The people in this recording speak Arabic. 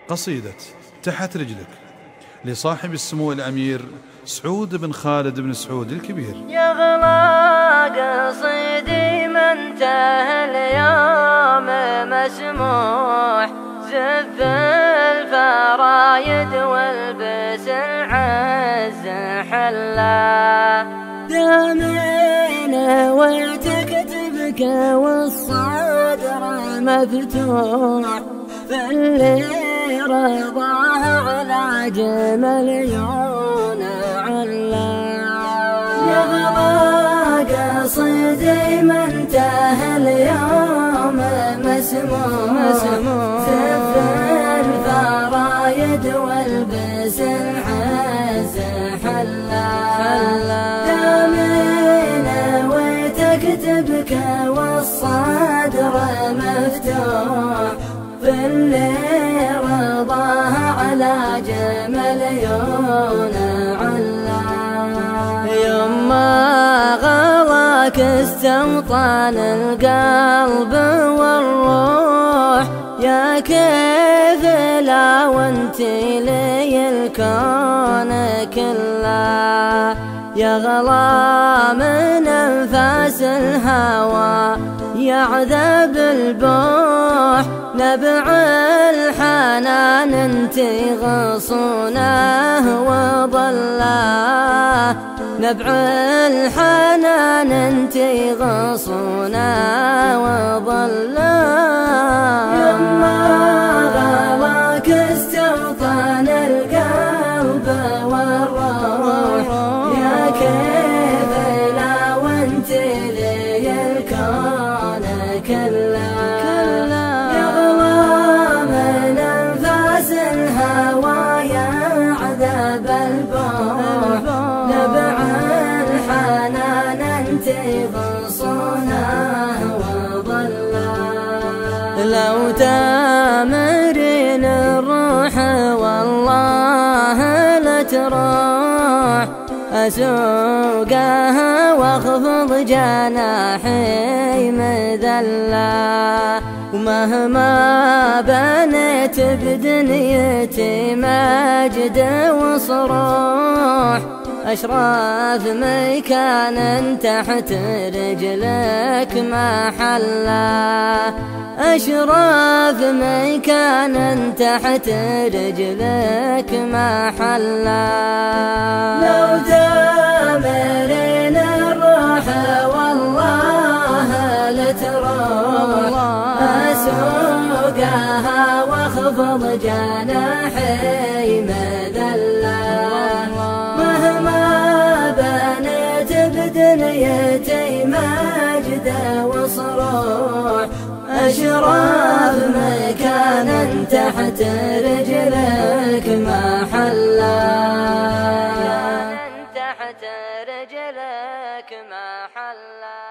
قصيدة تحت رجلك لصاحب السمو الأمير سعود بن خالد بن سعود الكبير. يا غلا قصيدي ما انتهى اليوم مسموح، زف الفرايد والبس العز حلا، دامين وتكتبك والصدر مفتوح، فاللي رضاه على جمل عيون علا. يا غلا قصيدي ما انتهى اليوم مسموح، زف الفرايد والبس العز حلا، دامين وتكتبك والصدر مفتوح، فاللي رضاه على جمل عيون علا. يما غلاك استوطن القلب والروح، يا كيف لا وانتي لي الكون كله، يا غلا من انفاس الهوى يعذب البوح، نبع الحنان انتي غصونه وضله، نبع الحنان انتي غصونه وضله. يما غلاك استوطن القلب والروح، يا كيف لا وانتي لي الكون كله، يا غلا من انفاس الهوى يعذب البوح، نبع الحنان انتي غصونه وضله. لو تامرين الروح والله لتروح، أسوقها واخفض جناحي مذلة، ومهما بنيت بدنيتي مجد وصروح، أشراف مكان تحت رجلك محله، أشراف مكان تحت رجلك محله. لو تامرين الروح والله لتروح، أسوقها واخفض جناحي مذلة، مهما بنيت بدنيتي مجد وصروح، أشراف مكانا تحت رجلك محلا، تحت رجلك محلا.